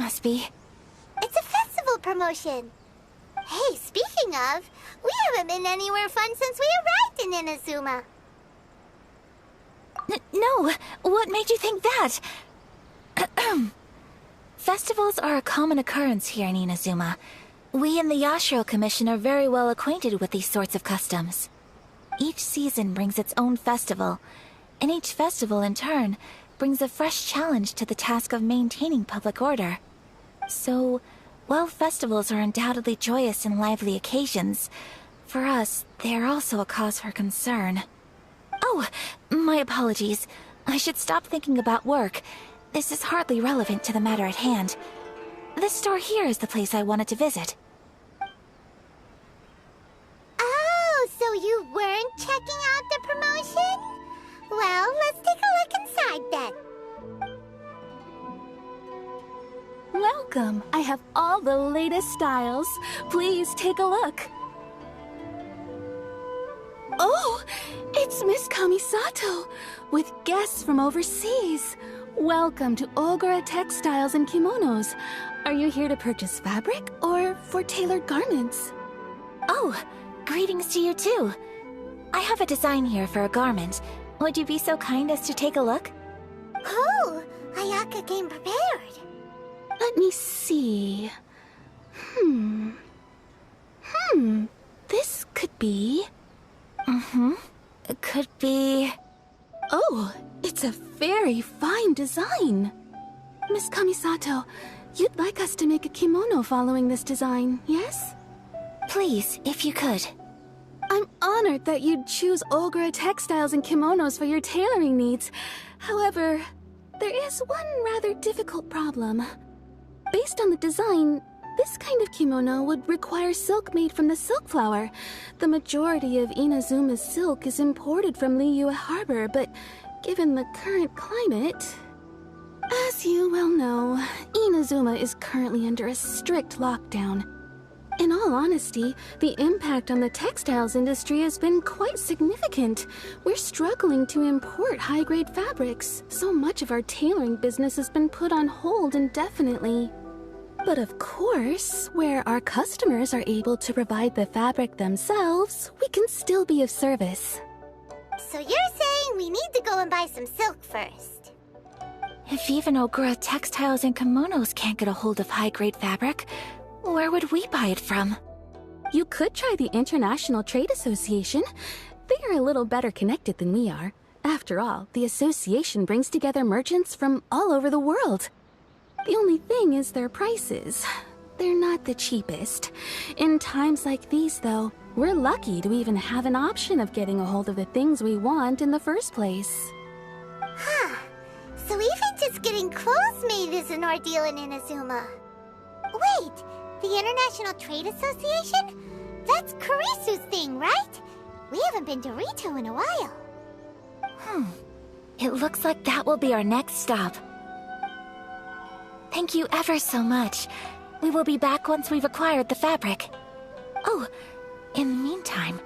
must be. It's a festival promotion. Hey, speaking of, we haven't been anywhere fun since we arrived in Inazuma. No, what made you think that? Festivals are a common occurrence here in Inazuma. We in the Yashiro Commission are very well acquainted with these sorts of customs. Each season brings its own festival, and each festival in turn brings a fresh challenge to the task of maintaining public order. So, while festivals are undoubtedly joyous and lively occasions, for us, they are also a cause for concern. Oh, my apologies. I should stop thinking about work. This is hardly relevant to the matter at hand. This store here is the place I wanted to visit. Oh, so you weren't checking out the promotion? Well, let's take a look inside then. Welcome. I have all the latest styles. Please take a look. Oh, it's Miss Kamisato, with guests from overseas. Welcome to Ogura Textiles and Kimonos. Are you here to purchase fabric or for tailored garments? Oh, greetings to you too. I have a design here for a garment. Would you be so kind as to take a look? Cool! Ayaka came prepared. Let me see. This could be... It could be... Oh, it's a very fine design. Miss Kamisato, you'd like us to make a kimono following this design, yes? Please, if you could. I'm honored that you'd choose Ogura Textiles and Kimonos for your tailoring needs. However, there is one rather difficult problem. Based on the design, this kind of kimono would require silk made from the silk flower. The majority of Inazuma's silk is imported from Liyue Harbor, but given the current climate... As you well know, Inazuma is currently under a strict lockdown. In all honesty, the impact on the textiles industry has been quite significant. We're struggling to import high-grade fabrics. So much of our tailoring business has been put on hold indefinitely. But of course, where our customers are able to provide the fabric themselves, we can still be of service. So you're saying we need to go and buy some silk first? If even Ogura Textiles and Kimonos can't get a hold of high-grade fabric, where would we buy it from? You could try the International Trade Association. They are a little better connected than we are. After all, the association brings together merchants from all over the world. The only thing is their prices. They're not the cheapest. In times like these, though, we're lucky to even have an option of getting a hold of the things we want in the first place. Huh. So even just getting clothes made is an ordeal in Inazuma. Wait, the International Trade Association? That's Kurisu's thing, right? We haven't been to Rito in a while. It looks like that will be our next stop. Thank you ever so much. We will be back once we've acquired the fabric. Oh, in the meantime,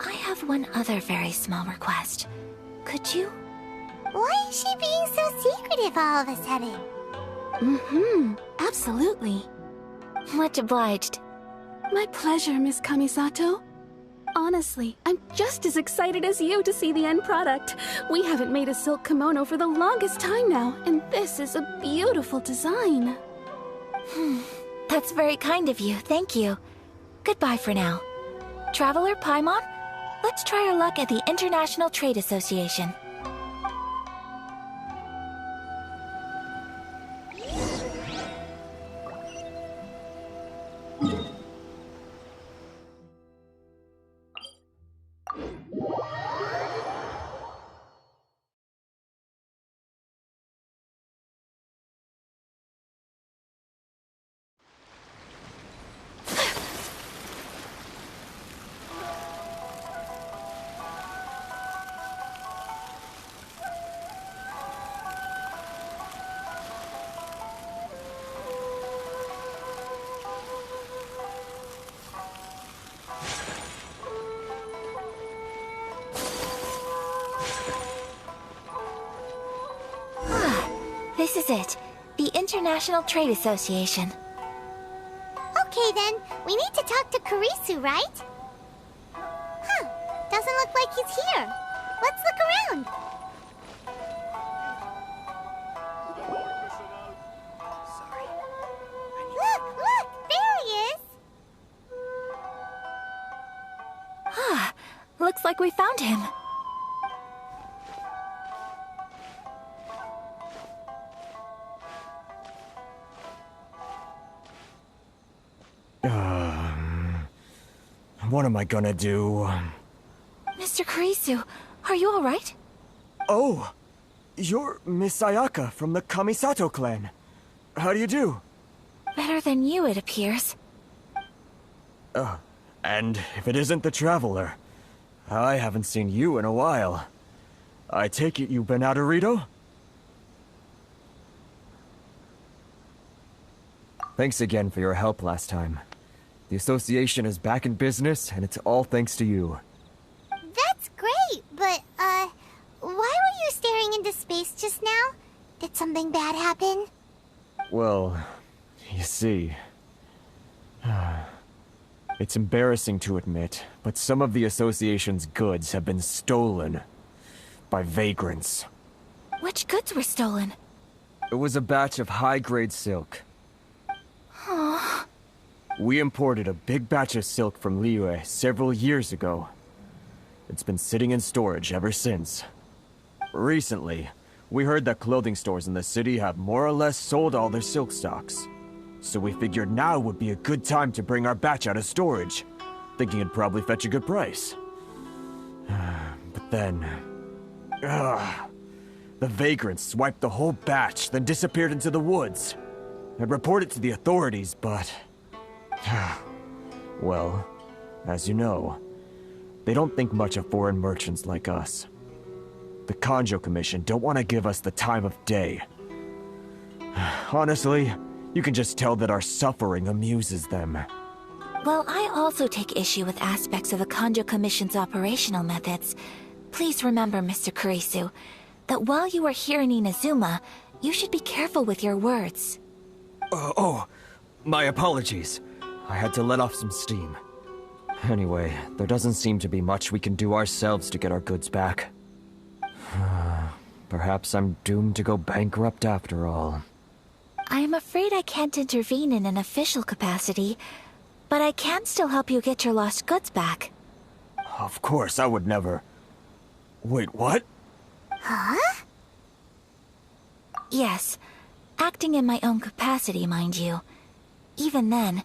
I have one other very small request. Could you? Why is she being so secretive all of a sudden? Absolutely. Much obliged. My pleasure, Miss Kamisato. Honestly, I'm just as excited as you to see the end product. We haven't made a silk kimono for the longest time now, and this is a beautiful design. That's very kind of you, thank you. Goodbye for now. Traveler Paimon, let's try our luck at the International Trade Association. This is it. The International Trade Association. Okay then, we need to talk to Kurisu, right? Huh, doesn't look like he's here. Let's look around. Look, there he is! Ah, looks like we found him. What am I gonna do? Mr. Kurisu, are you alright? Oh! You're Miss Sayaka from the Kamisato clan. How do you do? Better than you, it appears. And if it isn't the Traveler, I haven't seen you in a while. I take it you've been out of Rito? Thanks again for your help last time. The association is back in business, and it's all thanks to you. That's great, but, why were you staring into space just now? Did something bad happen? Well, you see... It's embarrassing to admit, but some of the association's goods have been stolen by vagrants. Which goods were stolen? It was a batch of high-grade silk. We imported a big batch of silk from Liyue several years ago. It's been sitting in storage ever since. Recently, we heard that clothing stores in the city have more or less sold all their silk stocks. So we figured now would be a good time to bring our batch out of storage, thinking it'd probably fetch a good price. But then... the vagrants swiped the whole batch, then disappeared into the woods. I'd reported to the authorities, but... well, as you know, they don't think much of foreign merchants like us. The Kanjo Commission don't want to give us the time of day. Honestly, you can just tell that our suffering amuses them. Well, I also take issue with aspects of the Kanjo Commission's operational methods. Please remember, Mr. Kurisu, that while you are here in Inazuma, you should be careful with your words. My apologies. I had to let off some steam. Anyway, there doesn't seem to be much we can do ourselves to get our goods back. Perhaps I'm doomed to go bankrupt after all. I am afraid I can't intervene in an official capacity, but I can still help you get your lost goods back. Of course, I would never... Wait, what? Huh? Yes, acting in my own capacity, mind you. Even then,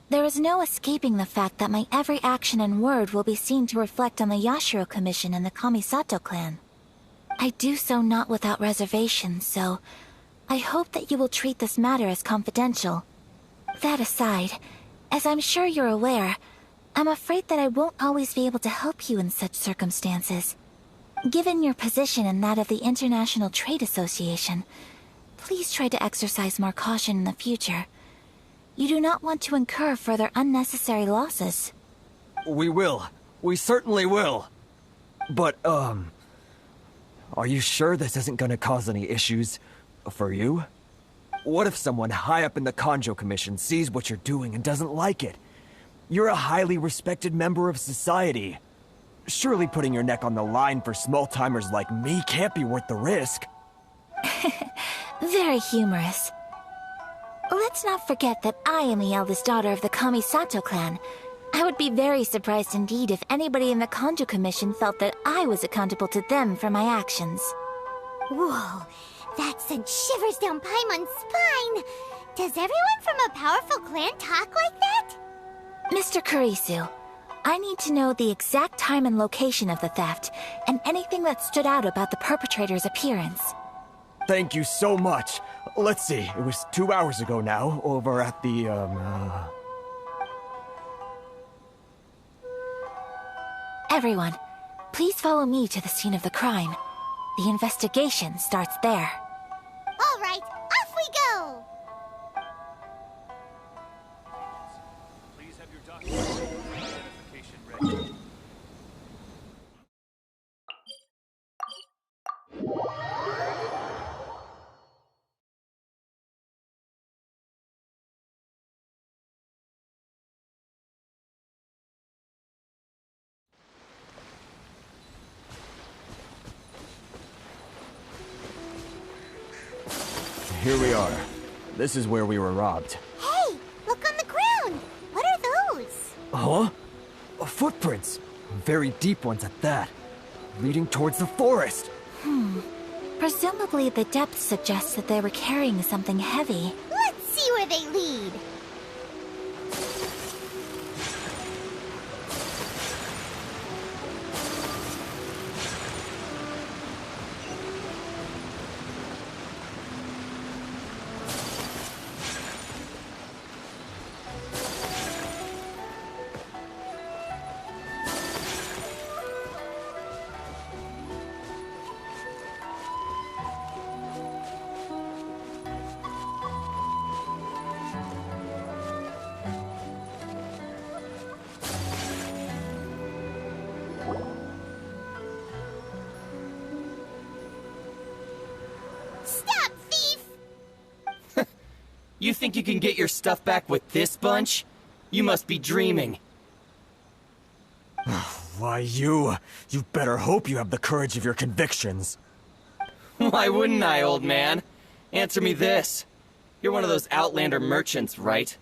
there is no escaping the fact that my every action and word will be seen to reflect on the Yashiro Commission and the Kamisato clan. I do so not without reservation, so I hope that you will treat this matter as confidential. That aside, as I'm sure you're aware, I'm afraid that I won't always be able to help you in such circumstances. Given your position and that of the International Trade Association, please try to exercise more caution in the future. You do not want to incur further unnecessary losses. We will. We certainly will. But, are you sure this isn't gonna cause any issues for you? What if someone high up in the Kanjo Commission sees what you're doing and doesn't like it? You're a highly respected member of society. Surely putting your neck on the line for small-timers like me can't be worth the risk. Very humorous. Let's not forget that I am the eldest daughter of the Kamisato clan. I would be very surprised indeed if anybody in the Kanjo Commission felt that I was accountable to them for my actions. Whoa, that sent shivers down Paimon's spine. Does everyone from a powerful clan talk like that? Mr. Kurisu, I need to know the exact time and location of the theft, and anything that stood out about the perpetrator's appearance. Thank you so much. Let's see, it was 2 hours ago now, over at the, Everyone, please follow me to the scene of the crime. The investigation starts there. All right, off we go! Please have your document identification ready. here we are. This is where we were robbed. Hey, look on the ground. What are those? Huh? Footprints. Very deep ones at that. Leading towards the forest. Presumably the depth suggests that they were carrying something heavy. Let's see where they lead. Stop, thief! You think you can get your stuff back with this bunch? You must be dreaming. Why, you better hope you have the courage of your convictions. Why wouldn't I, old man? Answer me this. You're one of those Outlander merchants, right?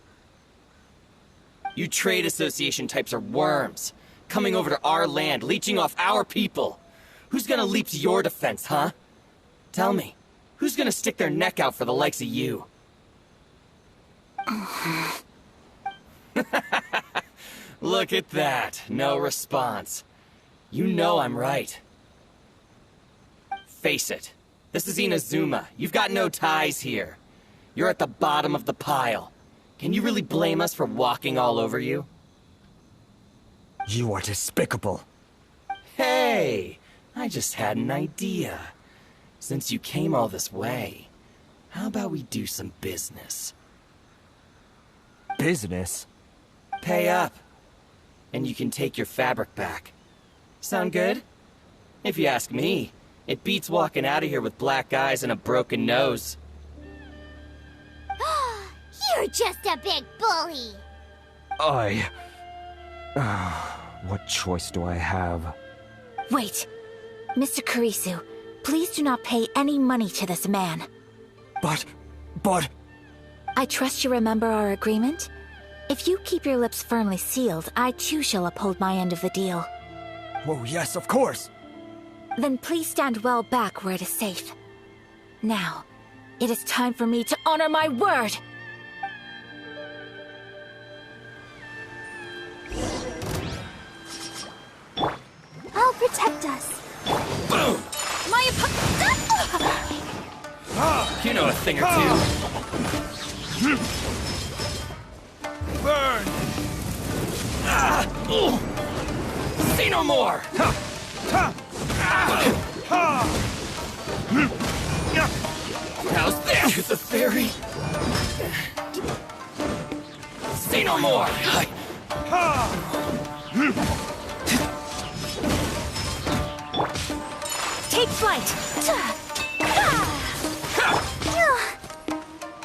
You trade association types are worms, coming over to our land, leeching off our people. Who's gonna leap to your defense, huh? Tell me, who's gonna stick their neck out for the likes of you? Look at that, no response. You know I'm right. Face it, this is Inazuma. You've got no ties here. You're at the bottom of the pile. Can you really blame us for walking all over you? You are despicable. Hey, I just had an idea. Since you came all this way, how about we do some business? Business? Pay up, and you can take your fabric back. Sound good? If you ask me, it beats walking out of here with black eyes and a broken nose. You're just a big bully. What choice do I have? Wait. Mr. Kurisu, please do not pay any money to this man. But... I trust you remember our agreement? If you keep your lips firmly sealed, I too shall uphold my end of the deal. Oh, yes, of course. Then please stand well back where it is safe. Now, it is time for me to honor my word! I'll protect us. Boom! My You know a thing or two. Burn! Say no more! How's this? The fairy? Say no more! Take flight!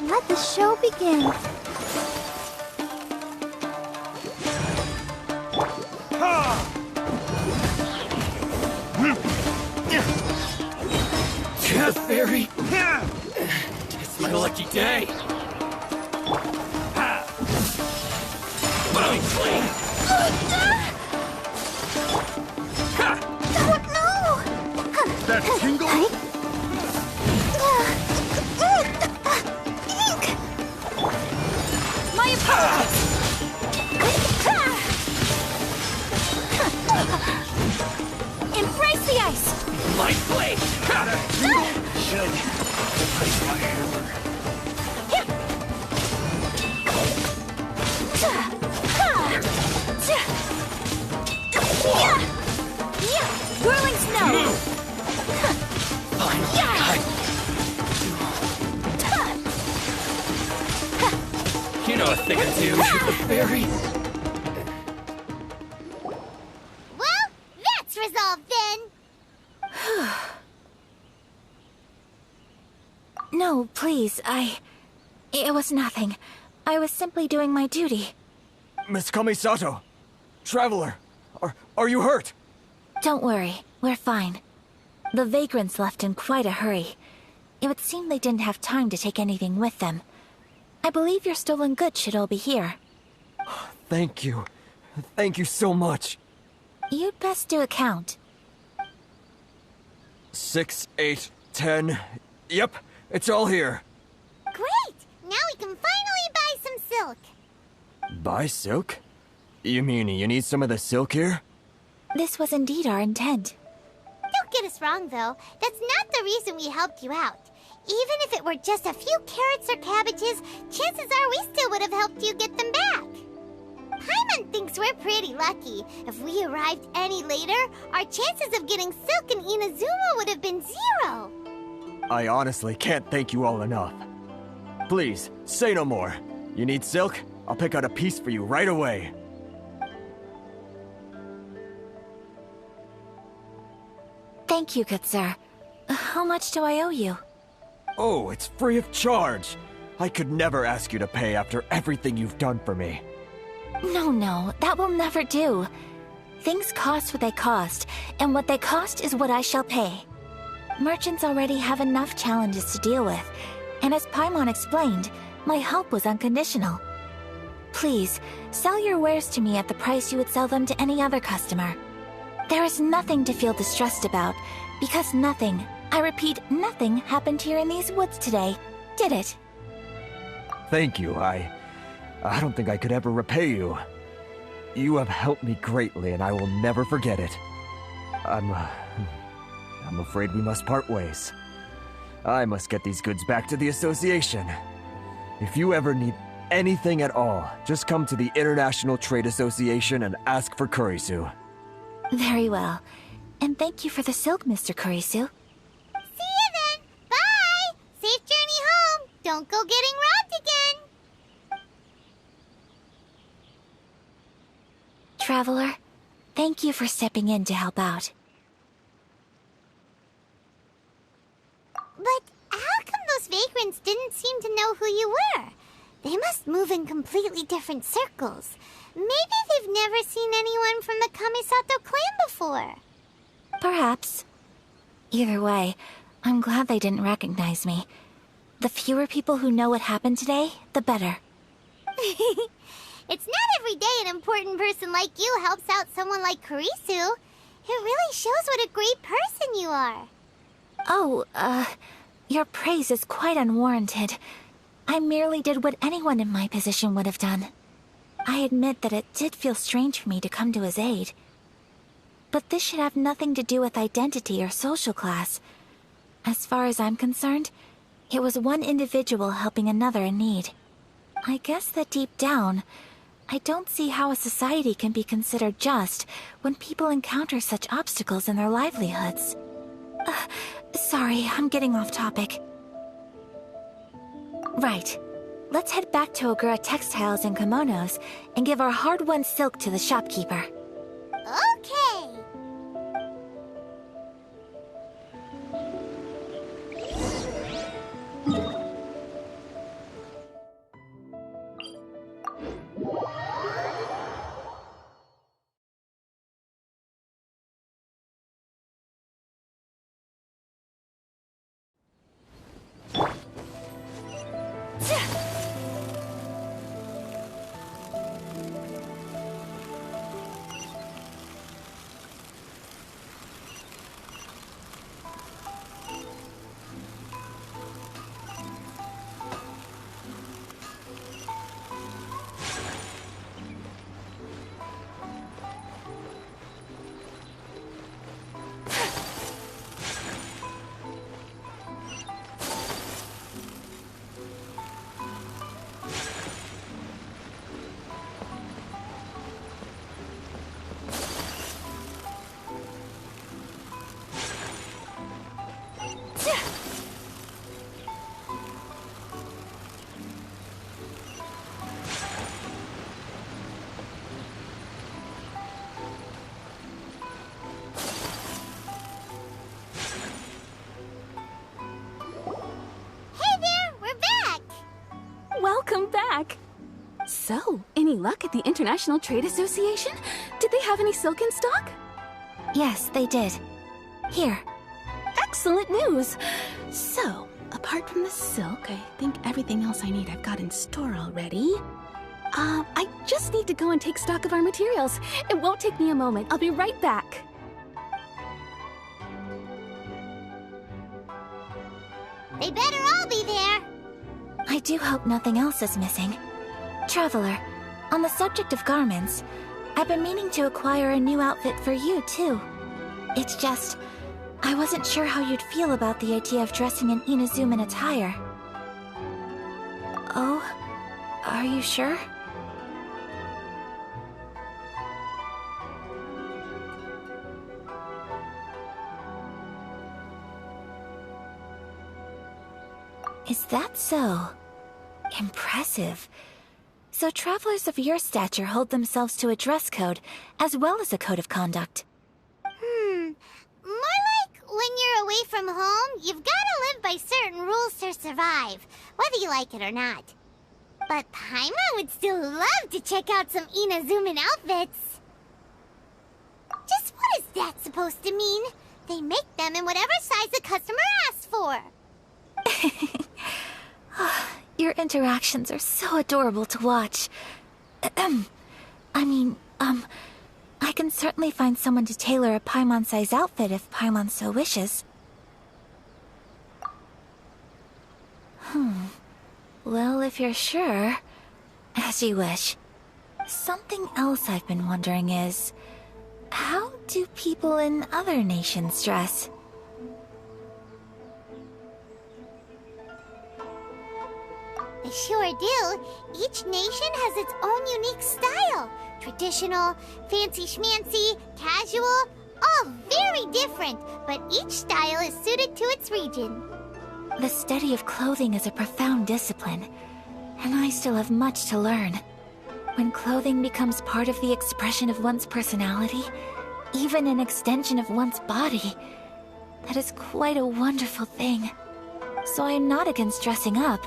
Let the show begin. The fairy? It's my lucky day. Boom! Fling! That tingle? My Embrace the ice! Light blade! Should ice my hammer. Whirling snow! Move! Finally, you know a thing or two, the fairy. Well, that's resolved then. No, please, It was nothing. I was simply doing my duty. Miss Kamisato! Traveler! Are you hurt? Don't worry, we're fine. The vagrants left in quite a hurry. It would seem they didn't have time to take anything with them. I believe your stolen goods should all be here. Thank you. Thank you so much. You'd best do a count. 6, 8, 10. Yep, it's all here. Great! Now we can finally buy some silk. Buy silk? You mean you need some of the silk here? This was indeed our intent. Don't get us wrong, though. That's not the reason we helped you out. Even if it were just a few carrots or cabbages, chances are we still would have helped you get them back. Paimon thinks we're pretty lucky. If we arrived any later, our chances of getting silk in Inazuma would have been 0. I honestly can't thank you all enough. Please, say no more. You need silk? I'll pick out a piece for you right away. Thank you, good sir. How much do I owe you? Oh, it's free of charge. I could never ask you to pay after everything you've done for me. No, that will never do. Things cost what they cost, and what they cost is what I shall pay. Merchants already have enough challenges to deal with, and as Paimon explained, my help was unconditional. Please, sell your wares to me at the price you would sell them to any other customer. There is nothing to feel distressed about, because nothing, I repeat, nothing happened here in these woods today, did it? Thank you. I don't think I could ever repay you. You have helped me greatly, and I will never forget it. I'm afraid we must part ways. I must get these goods back to the association. If you ever need anything at all, just come to the International Trade Association and ask for Kurisu. Very well. And thank you for the silk, Mr. Kurisu. See you then! Bye! Safe journey home! Don't go getting robbed again! Traveler, thank you for stepping in to help out. But how come those vagrants didn't seem to know who you were? They must move in completely different circles. Maybe they've never seen anyone from the Kamisato clan before. Perhaps. Either way, I'm glad they didn't recognize me. The fewer people who know what happened today, the better. It's not every day an important person like you helps out someone like Kurisu. It really shows what a great person you are. Oh, your praise is quite unwarranted. I merely did what anyone in my position would have done. I admit that it did feel strange for me to come to his aid. But this should have nothing to do with identity or social class. As far as I'm concerned, it was one individual helping another in need. I guess that deep down, I don't see how a society can be considered just when people encounter such obstacles in their livelihoods. Sorry, I'm getting off topic. Right. Let's head back to Ogura Textiles and Kimonos and give our hard-won silk to the shopkeeper. Okay. Welcome back! So, any luck at the International Trade Association? Did they have any silk in stock? Yes, they did. Here. Excellent news! So, apart from the silk, I think everything else I need I've got in store already. I just need to go and take stock of our materials. It won't take me a moment. I'll be right back. They better all be there. I do hope nothing else is missing. Traveler, on the subject of garments, I've been meaning to acquire a new outfit for you, too. It's just, I wasn't sure how you'd feel about the idea of dressing in Inazuman attire. Oh, are you sure? Is that so? Impressive. So travelers of your stature hold themselves to a dress code, as well as a code of conduct. More like when you're away from home, you've gotta live by certain rules to survive, whether you like it or not. But Paimon would still love to check out some Inazuman outfits. Just what is that supposed to mean? They make them in whatever size the customer asks for. Your interactions are so adorable to watch. I can certainly find someone to tailor a Paimon-size outfit if Paimon so wishes. Well, if you're sure, as you wish. Something else I've been wondering is, how do people in other nations dress? They sure do. Each nation has its own unique style. Traditional, fancy schmancy, casual, all very different, but each style is suited to its region. The study of clothing is a profound discipline, and I still have much to learn. When clothing becomes part of the expression of one's personality, even an extension of one's body, that is quite a wonderful thing. So I am not against dressing up.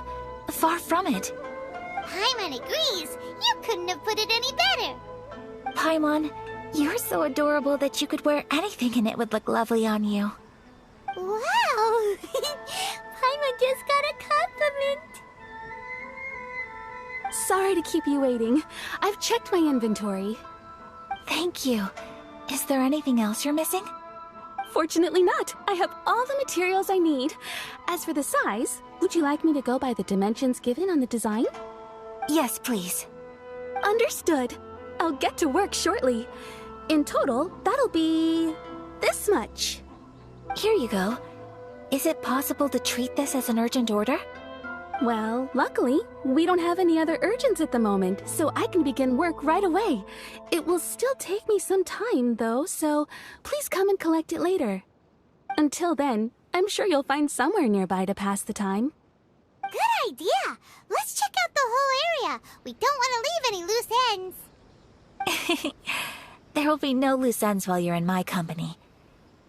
Far from it. Paimon agrees. You couldn't have put it any better. Paimon, you're so adorable that you could wear anything and it would look lovely on you. Wow! Paimon just got a compliment. Sorry to keep you waiting. I've checked my inventory. Thank you. Is there anything else you're missing? Fortunately not. I have all the materials I need. As for the size, would you like me to go by the dimensions given on the design? Yes, please. Understood. I'll get to work shortly. In total, that'll be this much. Here you go. Is it possible to treat this as an urgent order? Well, luckily, we don't have any other urgents at the moment, so I can begin work right away. It will still take me some time, though, so please come and collect it later. Until then, I'm sure you'll find somewhere nearby to pass the time. Good idea. Let's check out the whole area. We don't want to leave any loose ends. There will be no loose ends while you're in my company.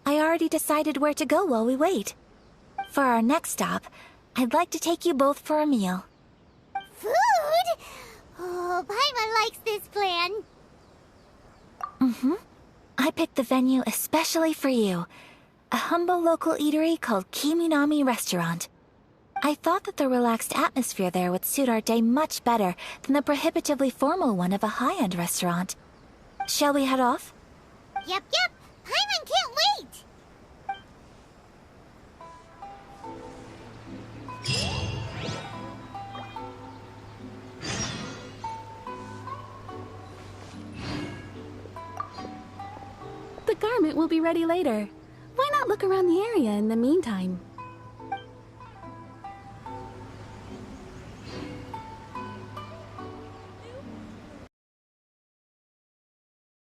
I already decided where to go while we wait. For our next stop, I'd like to take you both for a meal. Food? Oh, Paimon likes this plan. I picked the venue especially for you. A humble local eatery called Kiminami Restaurant. I thought that the relaxed atmosphere there would suit our day much better than the prohibitively formal one of a high-end restaurant. Shall we head off? Yep. Paimon can't wait. The garment will be ready later. Why not look around the area in the meantime?